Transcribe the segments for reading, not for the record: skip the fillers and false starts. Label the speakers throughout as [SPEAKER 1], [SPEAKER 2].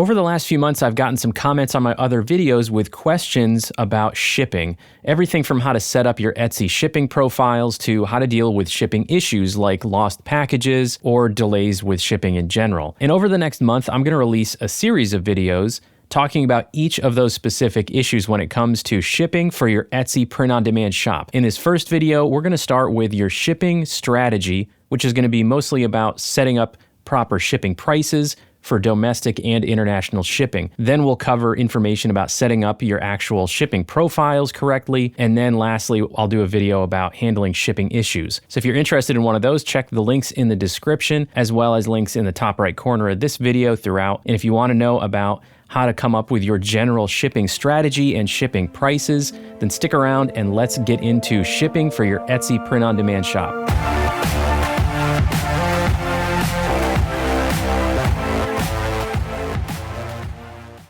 [SPEAKER 1] Over the last few months, I've gotten some comments on my other videos with questions about shipping. Everything from how to set up your Etsy shipping profiles to how to deal with shipping issues like lost packages or delays with shipping in general. And over the next month, I'm going to release a series of videos talking about each of those specific issues when it comes to shipping for your Etsy print-on-demand shop. In this first video, we're going to start with your shipping strategy, which is going to be mostly about setting up proper shipping prices for domestic and international shipping. Then we'll cover information about setting up your actual shipping profiles correctly. And then lastly, I'll do a video about handling shipping issues. So if you're interested in one of those, check the links in the description, as well as links in the top right corner of this video throughout. And if you want to know about how to come up with your general shipping strategy and shipping prices, then stick around and let's get into shipping for your Etsy print-on-demand shop.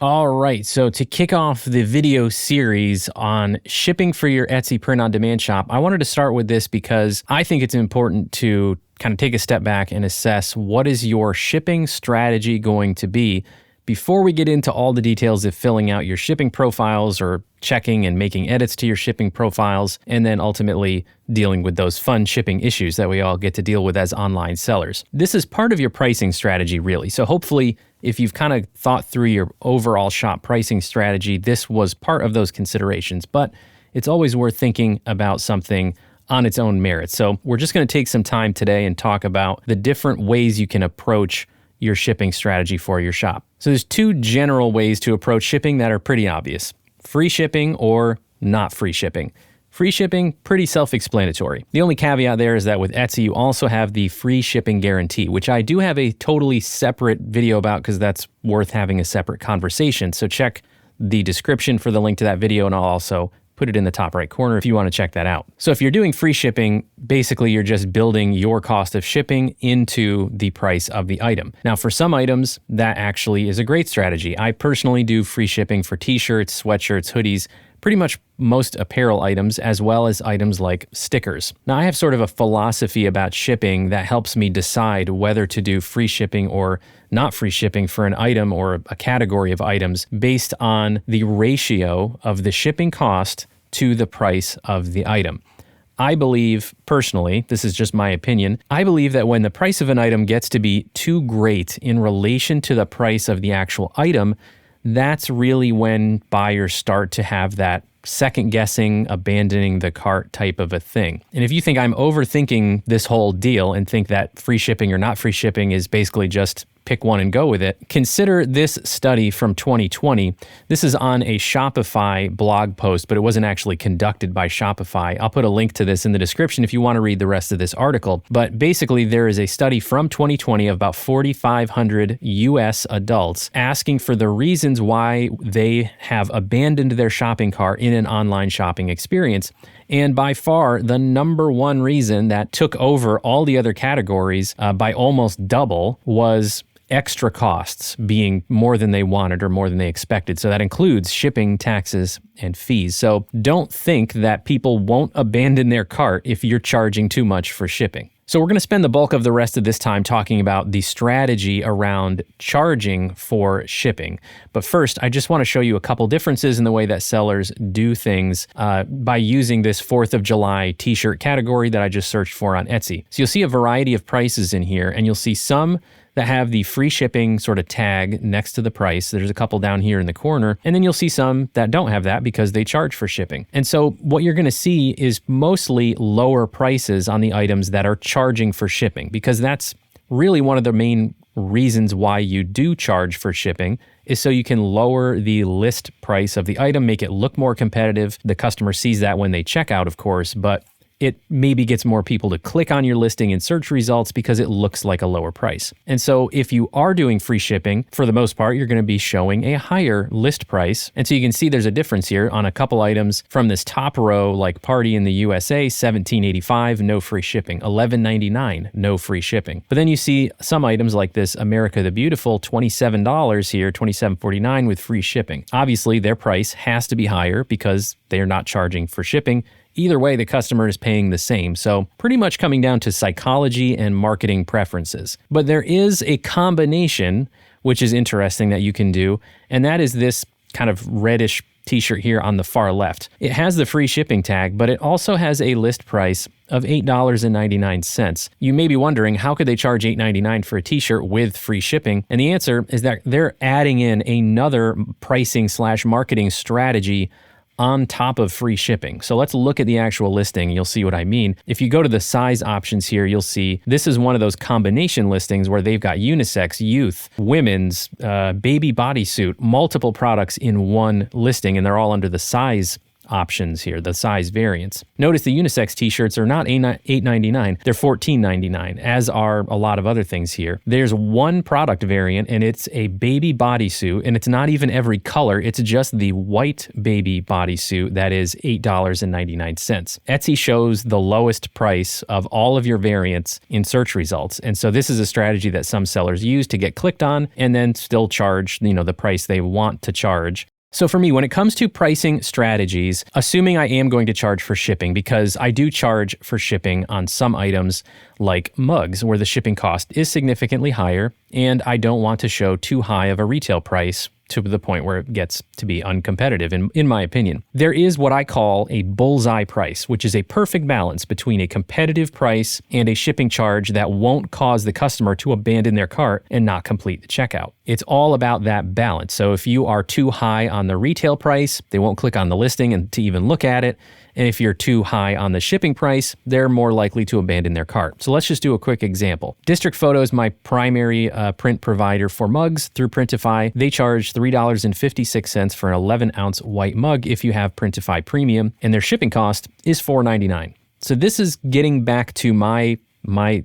[SPEAKER 1] All right, so to kick off the video series on shipping for your Etsy print-on-demand shop, I wanted to start with this because I think it's important to kind of take a step back and assess what is your shipping strategy going to be before we get into all the details of filling out your shipping profiles or checking and making edits to your shipping profiles, and then ultimately dealing with those fun shipping issues that we all get to deal with as online sellers. This is part of your pricing strategy, really. So hopefully, if you've kind of thought through your overall shop pricing strategy, this was part of those considerations. But it's always worth thinking about something on its own merits. So we're just going to take some time today and talk about the different ways you can approach your shipping strategy for your shop. So there's two general ways to approach shipping that are pretty obvious: free shipping or not free shipping. Free shipping, pretty self-explanatory. The only caveat there is that with Etsy, you also have the free shipping guarantee, which I do have a totally separate video about because that's worth having a separate conversation. So check the description for the link to that video, and I'll also put it in the top right corner if you want to check that out. So if you're doing free shipping, basically you're just building your cost of shipping into the price of the item. Now for some items, that actually is a great strategy. I personally do free shipping for t-shirts, sweatshirts, hoodies, pretty much most apparel items, as well as items like stickers. Now I have sort of a philosophy about shipping that helps me decide whether to do free shipping or not free shipping for an item or a category of items based on the ratio of the shipping cost to the price of the item. I believe, personally, this is just my opinion, I believe that when the price of an item gets to be too great in relation to the price of the actual item, that's really when buyers start to have that second guessing, abandoning the cart type of a thing. And if you think I'm overthinking this whole deal and think that free shipping or not free shipping is basically just pick one and go with it, consider this study from 2020. This is on a Shopify blog post, but it wasn't actually conducted by Shopify. I'll put a link to this in the description if you want to read the rest of this article. But basically, there is a study from 2020 of about 4,500 US adults asking for the reasons why they have abandoned their shopping cart in an online shopping experience. And by far, the number one reason that took over all the other categories by almost double was extra costs being more than they wanted or more than they expected. So that includes shipping, taxes, and fees. So don't think that people won't abandon their cart if you're charging too much for shipping. So we're going to spend the bulk of the rest of this time talking about the strategy around charging for shipping. But first, I just want to show you a couple differences in the way that sellers do things by using this 4th of July t-shirt category that I just searched for on Etsy. So you'll see a variety of prices in here, and you'll see some that have the free shipping sort of tag next to the price. There's a couple down here in the corner. And then you'll see some that don't have that because they charge for shipping. And so what you're going to see is mostly lower prices on the items that are charging for shipping, because that's really one of the main reasons why you do charge for shipping, is so you can lower the list price of the item, make it look more competitive. The customer sees that when they check out, of course, but it maybe gets more people to click on your listing in search results because it looks like a lower price. And so if you are doing free shipping, for the most part, you're going to be showing a higher list price. And so you can see there's a difference here on a couple items from this top row, like Party in the USA, $17.85, no free shipping, $11.99, no free shipping. But then you see some items like this America the Beautiful, $27 here, $27.49 with free shipping. Obviously, their price has to be higher because they are not charging for shipping. Either way, the customer is paying the same. So pretty much coming down to psychology and marketing preferences. But there is a combination which is interesting that you can do. And that is this kind of reddish t-shirt here on the far left. It has the free shipping tag, but it also has a list price of $8.99. You may be wondering, how could they charge $8.99 for a t-shirt with free shipping? And the answer is that they're adding in another pricing/marketing strategy on top of free shipping. So let's look at the actual listing. You'll see what I mean. If you go to the size options here, you'll see this is one of those combination listings where they've got unisex, youth, women's, baby bodysuit, multiple products in one listing, and they're all under the size options here, the size variants. Notice the unisex t-shirts are not $8.99, they're $14.99, as are a lot of other things here. There's one product variant, and it's a baby bodysuit, and it's not even every color, it's just the white baby bodysuit that is $8.99. Etsy shows the lowest price of all of your variants in search results, and so this is a strategy that some sellers use to get clicked on and then still charge, the price they want to charge. So for me, when it comes to pricing strategies, assuming I am going to charge for shipping, because I do charge for shipping on some items like mugs, where the shipping cost is significantly higher, and I don't want to show too high of a retail price to the point where it gets to be uncompetitive, in my opinion. There is what I call a bullseye price, which is a perfect balance between a competitive price and a shipping charge that won't cause the customer to abandon their cart and not complete the checkout. It's all about that balance. So if you are too high on the retail price, they won't click on the listing and to even look at it. And if you're too high on the shipping price, they're more likely to abandon their cart. So let's just do a quick example. District Photo is my primary print provider for mugs through Printify. They charge $3.56 for an 11-ounce white mug if you have Printify Premium, and their shipping cost is $4.99. So this is getting back to my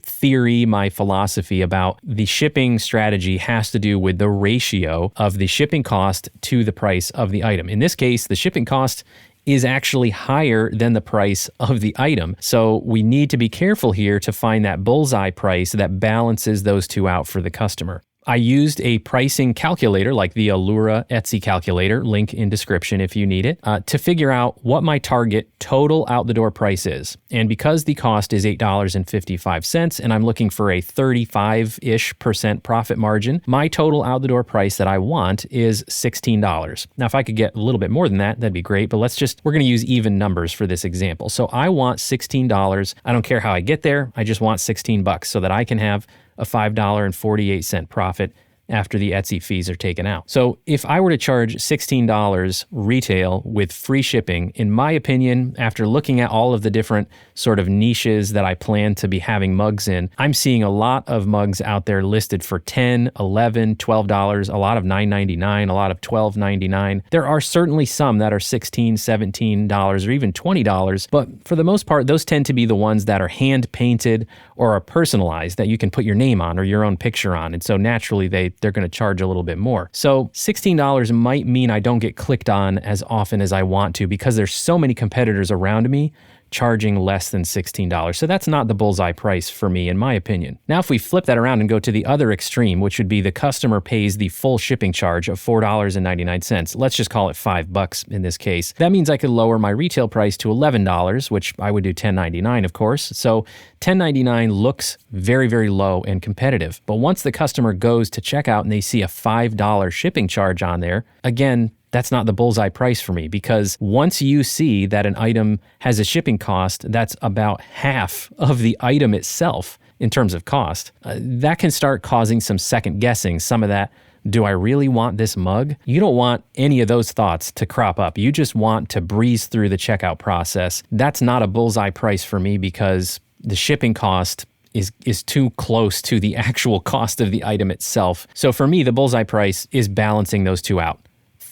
[SPEAKER 1] theory, my philosophy about the shipping strategy has to do with the ratio of the shipping cost to the price of the item. In this case, the shipping cost is actually higher than the price of the item. So we need to be careful here to find that bullseye price that balances those two out for the customer. I used a pricing calculator like the Allura Etsy calculator, link in description if you need it, to figure out what my target total out the door price is. And because the cost is $8.55 and I'm looking for a 35-ish% profit margin, my total out the door price that I want is $16. Now, if I could get a little bit more than that, that'd be great, but we're gonna use even numbers for this example. So I want $16. I don't care how I get there, I just want $16 so that I can have a $5.48 profit after the Etsy fees are taken out. So if I were to charge $16 retail with free shipping, in my opinion, after looking at all of the different sort of niches that I plan to be having mugs in, I'm seeing a lot of mugs out there listed for $10, $11, $12, a lot of $9.99, a lot of $12.99. There are certainly some that are $16, $17, or even $20, but for the most part, those tend to be the ones that are hand painted or are personalized that you can put your name on or your own picture on. And so naturally, they're going to charge a little bit more. So $16 might mean I don't get clicked on as often as I want to because there's so many competitors around me charging less than $16. So that's not the bullseye price for me, in my opinion. Now, if we flip that around and go to the other extreme, which would be the customer pays the full shipping charge of $4.99, let's just call it $5 in this case. That means I could lower my retail price to $11, which I would do $10.99, of course. So $10.99 looks very, very low and competitive. But once the customer goes to checkout and they see a $5 shipping charge on there, again, that's not the bullseye price for me, because once you see that an item has a shipping cost that's about half of the item itself in terms of cost, that can start causing some second guessing. Some of that, do I really want this mug? You don't want any of those thoughts to crop up. You just want to breeze through the checkout process. That's not a bullseye price for me because the shipping cost is too close to the actual cost of the item itself. So for me, the bullseye price is balancing those two out.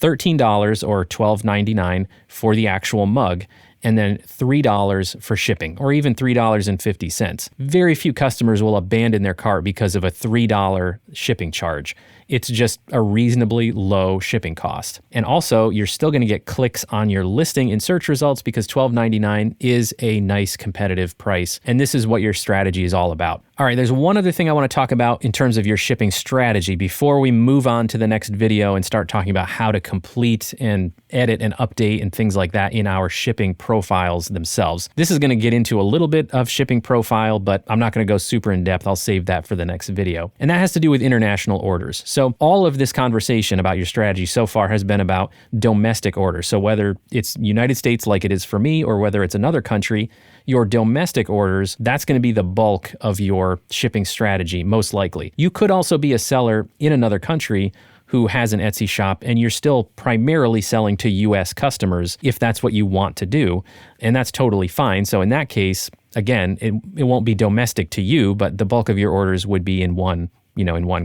[SPEAKER 1] $13 or $12.99 for the actual mug, and then $3 for shipping, or even $3.50. Very few customers will abandon their cart because of a $3 shipping charge. It's just a reasonably low shipping cost. And also, you're still going to get clicks on your listing in search results because $12.99 is a nice competitive price. And this is what your strategy is all about. All right, there's one other thing I want to talk about in terms of your shipping strategy before we move on to the next video and start talking about how to complete and edit and update and things like that in our shipping profiles themselves. This is going to get into a little bit of shipping profile, but I'm not going to go super in depth. I'll save that for the next video. And that has to do with international orders. So all of this conversation about your strategy so far has been about domestic orders. So whether it's United States like it is for me, or whether it's another country, your domestic orders, that's going to be the bulk of your shipping strategy, most likely. You could also be a seller in another country who has an Etsy shop, and you're still primarily selling to US customers if that's what you want to do, and that's totally fine. So in that case, again, it won't be domestic to you, but the bulk of your orders would be in one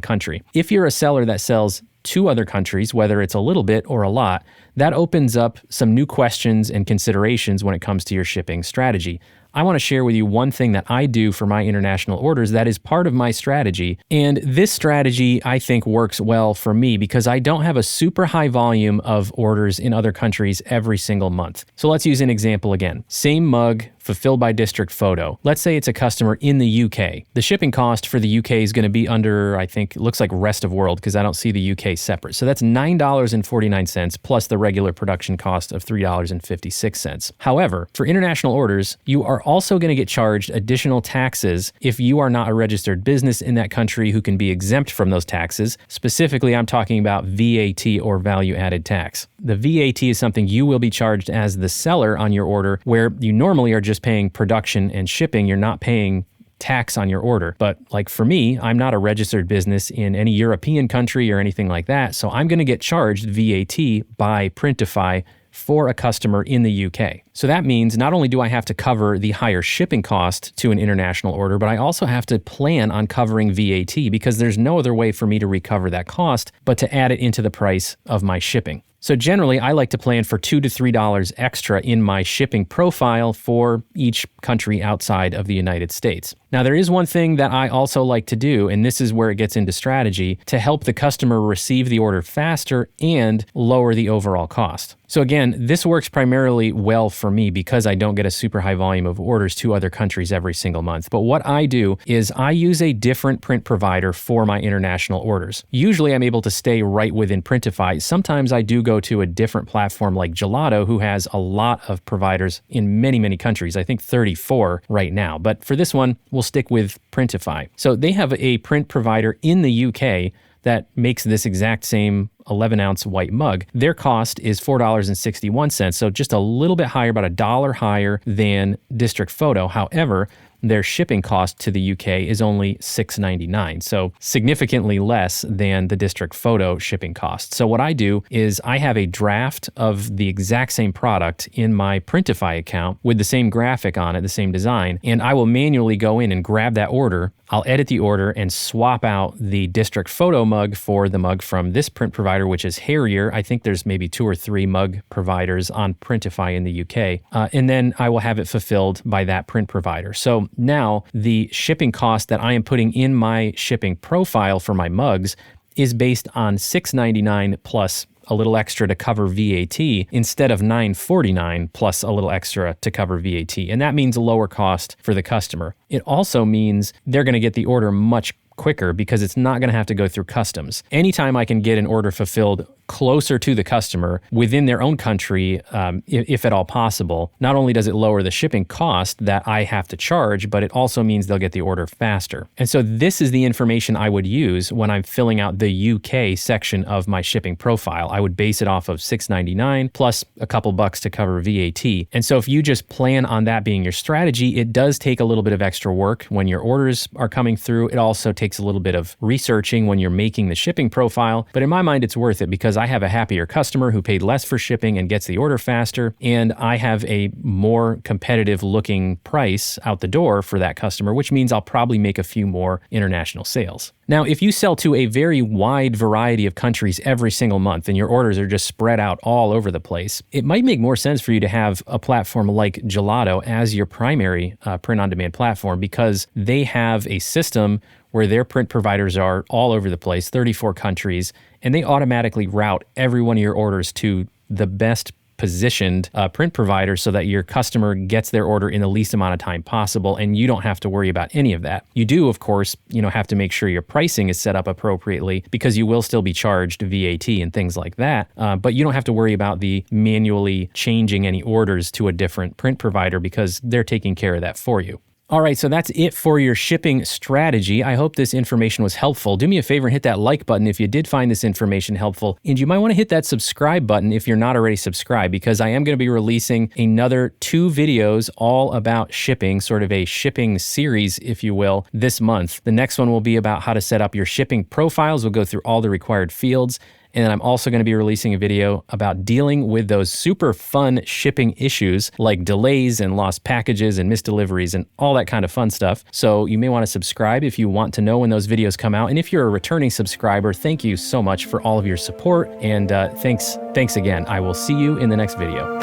[SPEAKER 1] country. If you're a seller that sells to other countries, whether it's a little bit or a lot, that opens up some new questions and considerations when it comes to your shipping strategy. I want to share with you one thing that I do for my international orders that is part of my strategy. And this strategy, I think, works well for me because I don't have a super high volume of orders in other countries every single month. So let's use an example again. Same mug, fulfilled by District Photo. Let's say it's a customer in the UK. The shipping cost for the UK is going to be under, I think, it looks like rest of world because I don't see the UK separate. So that's $9.49 plus the regular production cost of $3.56. However, for international orders, you are also going to get charged additional taxes if you are not a registered business in that country who can be exempt from those taxes. Specifically, I'm talking about VAT or value added tax. The VAT is something you will be charged as the seller on your order, where you normally are just paying production and shipping. You're not paying tax on your order. But like for me, I'm not a registered business in any European country or anything like that. So I'm going to get charged VAT by Printify for a customer in the UK. So that means not only do I have to cover the higher shipping cost to an international order, but I also have to plan on covering VAT because there's no other way for me to recover that cost but to add it into the price of my shipping. So generally, I like to plan for $2 to $3 extra in my shipping profile for each country outside of the United States. Now, there is one thing that I also like to do, and this is where it gets into strategy, to help the customer receive the order faster and lower the overall cost. So again, this works primarily well for me because I don't get a super high volume of orders to other countries every single month. But what I do is I use a different print provider for my international orders. Usually I'm able to stay right within Printify. Sometimes I do go to a different platform like Gelato, who has a lot of providers in many, many countries. I think 34 right now. But for this one, we'll stick with Printify. So they have a print provider in the UK that makes this exact same 11-ounce white mug. Their cost is $4.61, so just a little bit higher, about $1 higher than District Photo. However, their shipping cost to the UK is only $6.99, so significantly less than the District Photo shipping cost. So what I do is I have a draft of the exact same product in my Printify account with the same graphic on it, the same design, and I will manually go in and grab that order. I'll edit the order and swap out the District Photo mug for the mug from this print provider, which is Harrier. I think there's maybe 2 or 3 mug providers on Printify in the UK. And then I will have it fulfilled by that print provider. So now the shipping cost that I am putting in my shipping profile for my mugs is based on $6.99 plus a little extra to cover VAT instead of $9.49 plus a little extra to cover VAT. And that means a lower cost for the customer. It also means they're going to get the order much quicker because it's not going to have to go through customs. Anytime I can get an order fulfilled closer to the customer within their own country, if at all possible, not only does it lower the shipping cost that I have to charge, but it also means they'll get the order faster. And so this is the information I would use when I'm filling out the UK section of my shipping profile. I would base it off of $6.99 plus a couple bucks to cover VAT. And so if you just plan on that being your strategy, it does take a little bit of extra work when your orders are coming through. It also takes a little bit of researching when you're making the shipping profile. But in my mind, it's worth it because I have a happier customer who paid less for shipping and gets the order faster, and I have a more competitive looking price out the door for that customer, which means I'll probably make a few more international sales. Now, if you sell to a very wide variety of countries every single month and your orders are just spread out all over the place, it might make more sense for you to have a platform like Gelato as your primary print-on-demand platform because they have a system where their print providers are all over the place, 34 countries, and they automatically route every one of your orders to the best positioned print provider so that your customer gets their order in the least amount of time possible, and you don't have to worry about any of that. You do, of course, have to make sure your pricing is set up appropriately because you will still be charged VAT and things like that, but you don't have to worry about the manually changing any orders to a different print provider because they're taking care of that for you. All right, so that's it for your shipping strategy. I hope this information was helpful. Do me a favor and hit that like button if you did find this information helpful. And you might want to hit that subscribe button if you're not already subscribed, because I am going to be releasing another 2 videos all about shipping, sort of a shipping series, if you will, this month. The next one will be about how to set up your shipping profiles. We'll go through all the required fields. And then I'm also going to be releasing a video about dealing with those super fun shipping issues like delays and lost packages and missed deliveries and all that kind of fun stuff. So you may want to subscribe if you want to know when those videos come out. And if you're a returning subscriber, thank you so much for all of your support. And thanks again. I will see you in the next video.